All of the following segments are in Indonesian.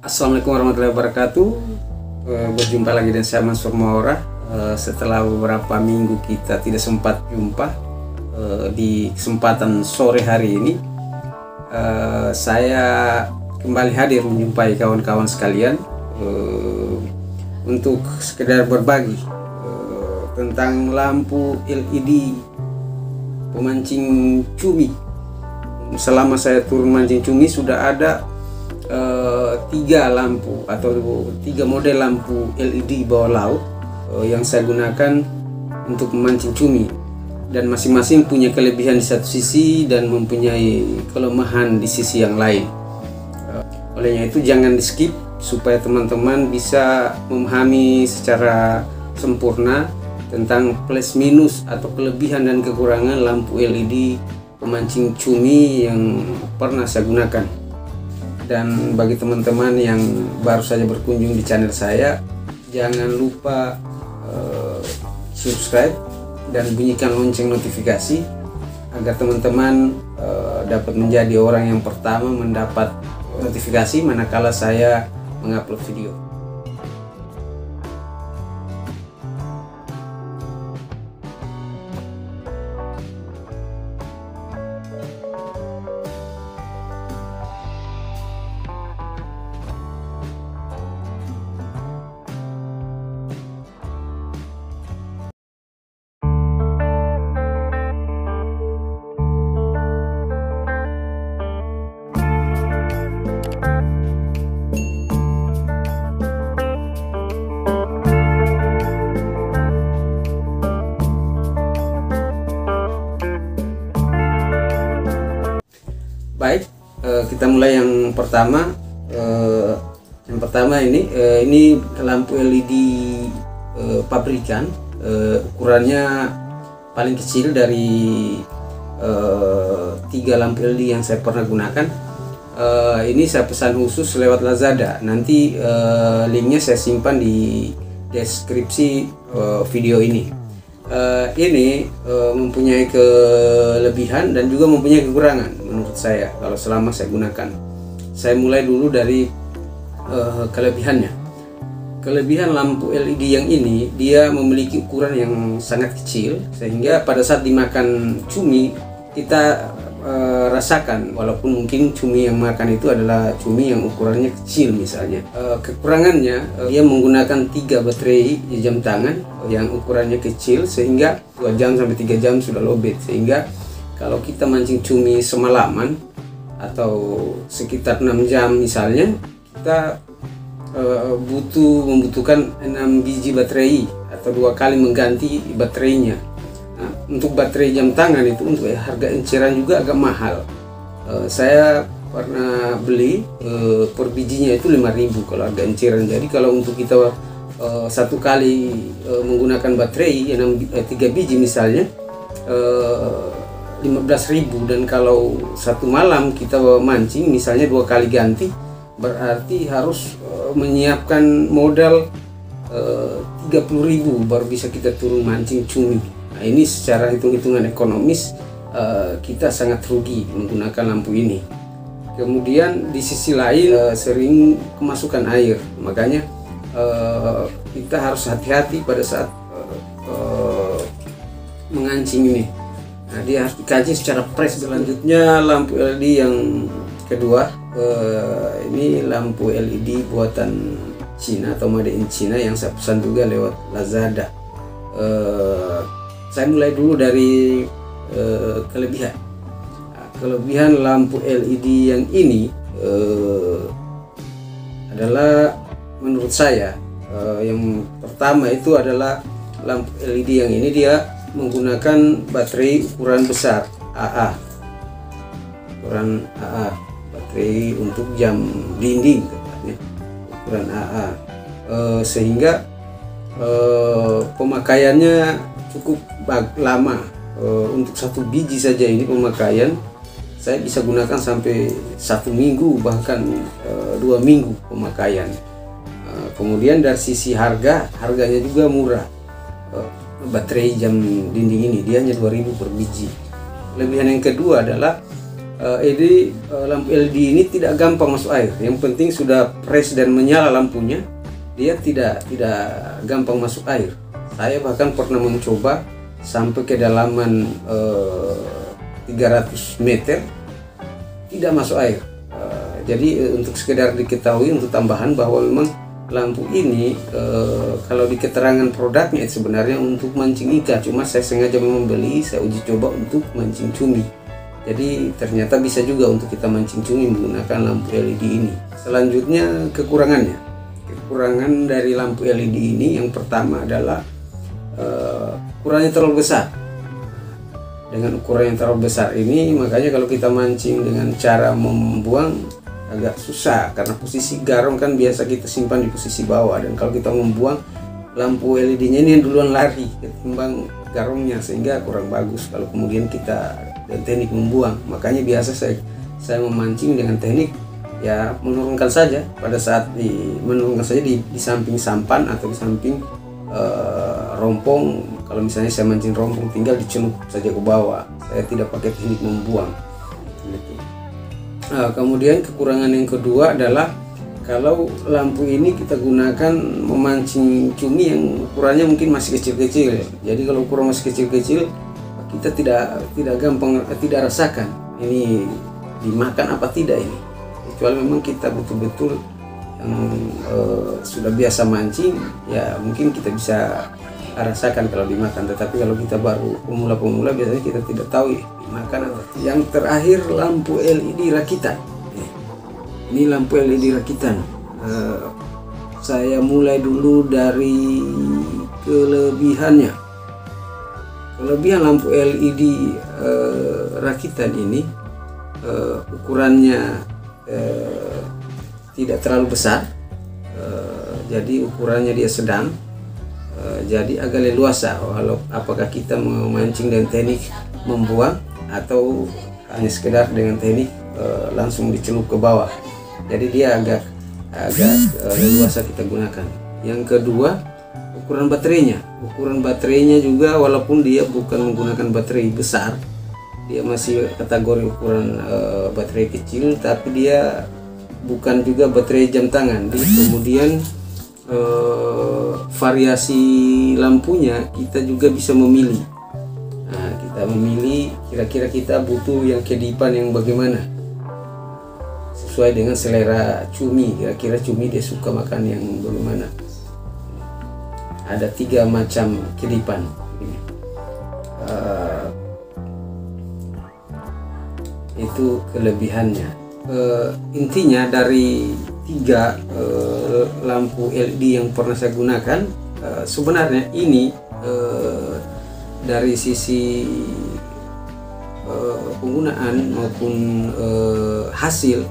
Assalamualaikum warahmatullahi wabarakatuh. Berjumpa lagi dengan saya Mansur Maura. Setelah beberapa minggu kita tidak sempat jumpa, di kesempatan sore hari ini saya kembali hadir menjumpai kawan-kawan sekalian untuk sekedar berbagi tentang lampu LED pemancing cumi. Selama saya turun mancing cumi sudah ada 3 lampu atau 3 model lampu LED bawah laut yang saya gunakan untuk memancing cumi, dan masing-masing punya kelebihan di satu sisi dan mempunyai kelemahan di sisi yang lain. Olehnya itu jangan di skip supaya teman-teman bisa memahami secara sempurna tentang plus minus atau kelebihan dan kekurangan lampu LED pemancing cumi yang pernah saya gunakan. Dan bagi teman-teman yang baru saja berkunjung di channel saya, jangan lupa subscribe dan bunyikan lonceng notifikasi agar teman-teman dapat menjadi orang yang pertama mendapat notifikasi manakala saya mengupload video. Baik, kita mulai yang pertama. Yang pertama ini lampu LED pabrikan, ukurannya paling kecil dari 3 lampu LED yang saya pernah gunakan. Ini saya pesan khusus lewat Lazada. Nanti linknya saya simpan di deskripsi video ini. Ini mempunyai kelebihan dan juga mempunyai kekurangan menurut saya kalau selama saya gunakan. Saya mulai dulu dari kelebihannya. Kelebihan lampu LED yang ini, dia memiliki ukuran yang sangat kecil sehingga pada saat dimakan cumi kita rasakan, walaupun mungkin cumi yang makan itu adalah cumi yang ukurannya kecil misalnya. Kekurangannya, dia menggunakan 3 baterai jam tangan yang ukurannya kecil sehingga 2 jam sampai 3 jam sudah lowbat, sehingga kalau kita mancing cumi semalaman atau sekitar 6 jam misalnya, kita membutuhkan 6 biji baterai atau 2 kali mengganti baterainya. Nah, untuk baterai jam tangan itu untuk harga eceran juga agak mahal. Saya pernah beli per bijinya itu 5.000 kalau harga eceran. Jadi kalau untuk kita satu kali menggunakan baterai 3 biji misalnya 15.000, dan kalau satu malam kita mancing misalnya 2 kali ganti, berarti harus menyiapkan modal 30.000 baru bisa kita turun mancing cumi. Nah, ini secara hitung-hitungan ekonomis kita sangat rugi menggunakan lampu ini. Kemudian di sisi lain sering kemasukan air, makanya kita harus hati-hati pada saat mengancing ini. Nah, dia harus dikaji secara pres. Selanjutnya lampu LED yang kedua, ini lampu LED buatan Cina atau made in China yang saya pesan juga lewat Lazada. Saya mulai dulu dari kelebihan. Kelebihan lampu LED yang ini adalah menurut saya, yang pertama itu adalah lampu LED yang ini dia menggunakan baterai ukuran besar AA, ukuran AA, baterai untuk jam dinding tepatnya, ukuran AA, sehingga pemakaiannya cukup lama. Untuk 1 biji saja ini pemakaian saya bisa gunakan sampai 1 minggu, bahkan 2 minggu pemakaian. Kemudian dari sisi harganya juga murah. Baterai jam dinding ini dia hanya 2.000 per biji. Kelebihan yang kedua adalah lampu LED ini tidak gampang masuk air. Yang penting sudah press dan menyala lampunya, dia tidak gampang masuk air. Saya bahkan pernah mencoba sampai ke dalaman 300 meter tidak masuk air. Jadi untuk sekedar diketahui untuk tambahan bahwa memang lampu ini kalau di keterangan produknya sebenarnya untuk mancing ikan, cuma saya sengaja membeli, saya uji coba untuk mancing cumi. Jadi ternyata bisa juga untuk kita mancing cumi menggunakan lampu LED ini. Selanjutnya kekurangannya. Kekurangan dari lampu LED ini yang pertama adalah ukurannya terlalu besar. Dengan ukuran yang terlalu besar ini, makanya kalau kita mancing dengan cara membuang agak susah, karena posisi garong kan biasa kita simpan di posisi bawah, dan kalau kita membuang, lampu LED-nya ini yang duluan lari ketimbang garongnya, sehingga kurang bagus kalau kemudian kita dan teknik membuang. Makanya biasa saya memancing dengan teknik ya menurunkan saja pada saat menurunkan saja di samping sampan atau di samping rompong. Kalau misalnya saya mancing rompong, tinggal dicelup saja ke bawah, saya tidak pakai teknik membuang gitu. Kemudian kekurangan yang kedua adalah kalau lampu ini kita gunakan memancing cumi yang ukurannya mungkin masih kecil-kecil. Jadi kalau ukuran masih kecil-kecil, kita tidak gampang, tidak rasakan ini dimakan apa tidak ini, kecuali memang kita betul-betul yang sudah biasa mancing, ya mungkin kita bisa rasakan kalau dimakan. Tetapi kalau kita baru pemula-pemula, biasanya kita tidak tahu dimakan atau. Yang terakhir, lampu LED rakitan. Ini lampu LED rakitan. Saya mulai dulu dari kelebihannya. Kelebihan lampu LED rakitan ini, ukurannya tidak terlalu besar, jadi ukurannya dia sedang, jadi agak leluasa. Walau apakah kita memancing dengan teknik membuang atau hanya sekedar dengan teknik langsung dicelup ke bawah, jadi dia agak leluasa kita gunakan. Yang kedua, ukuran baterainya juga, walaupun dia bukan menggunakan baterai besar, dia masih kategori ukuran baterai kecil, tapi dia bukan juga baterai jam tangan. Kemudian variasi lampunya kita juga bisa memilih. Nah, kita memilih kira-kira kita butuh yang kedipan yang bagaimana, sesuai dengan selera cumi. Kira-kira cumi dia suka makan yang bagaimana. Ada 3 macam kedipan. Itu kelebihannya. Intinya dari 3 lampu LED yang pernah saya gunakan, sebenarnya ini dari sisi penggunaan maupun hasil,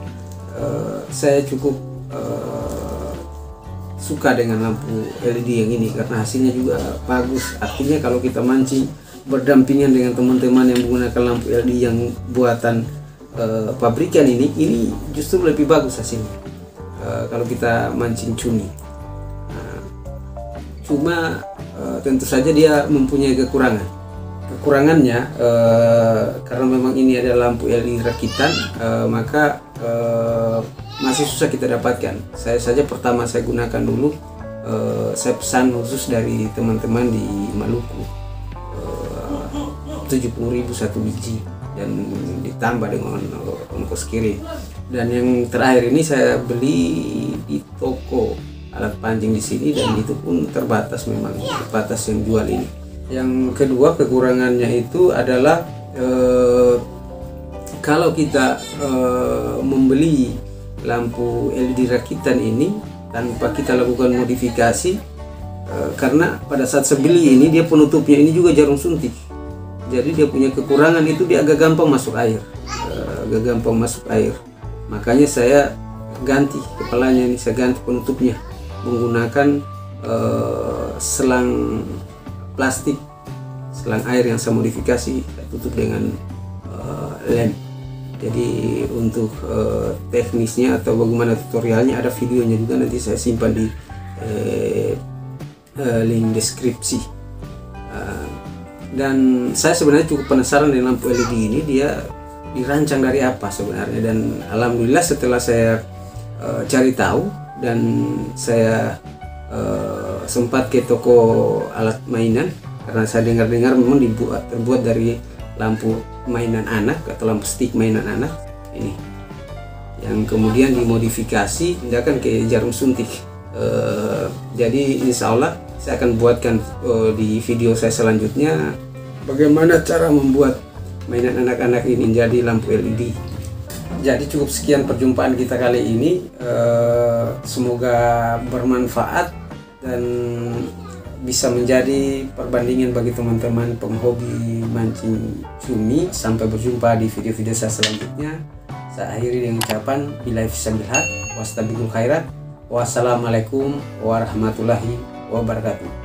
saya cukup suka dengan lampu LED yang ini karena hasilnya juga bagus. Artinya kalau kita mancing berdampingan dengan teman-teman yang menggunakan lampu LED yang buatan pabrikan ini justru lebih bagus hasilnya kalau kita mancing cumi. Cuma tentu saja dia mempunyai kekurangannya, karena memang ini adalah lampu LED rakitan, maka masih susah kita dapatkan. Saya saja pertama saya gunakan dulu, saya pesan khusus dari teman-teman di Maluku, 70.000 satu biji, dan ditambah dengan ongkos kirim. Dan yang terakhir ini saya beli di toko alat pancing di sini, dan itu pun terbatas, memang terbatas yang jual ini. Yang kedua kekurangannya itu adalah kalau kita membeli lampu LED rakitan ini tanpa kita lakukan modifikasi, karena pada saat saya beli ini dia penutupnya ini juga jarum suntik. Jadi dia punya kekurangan itu, dia agak gampang masuk air, Makanya saya ganti kepalanya ini, saya ganti penutupnya menggunakan selang plastik, selang air yang saya modifikasi, saya tutup dengan lem. Jadi untuk teknisnya atau bagaimana tutorialnya ada videonya juga, nanti saya simpan di link deskripsi. Dan saya sebenarnya cukup penasaran dengan lampu LED ini. Dia dirancang dari apa sebenarnya. Dan alhamdulillah setelah saya cari tahu dan saya sempat ke toko alat mainan, karena saya dengar-dengar memang terbuat dari lampu mainan anak atau lampu stick mainan anak ini, yang kemudian dimodifikasi tindakan ke jarum suntik. Jadi insya Allah saya akan buatkan di video saya selanjutnya bagaimana cara membuat mainan anak-anak ini menjadi lampu LED. Jadi cukup sekian perjumpaan kita kali ini, semoga bermanfaat dan bisa menjadi perbandingan bagi teman-teman penghobi mancing cumi. Sampai berjumpa di video-video saya selanjutnya. Saya akhiri dengan ucapan billahi fisabilil haq wastabiqul khairat. Wassalamualaikum warahmatullahi wabarakatuh.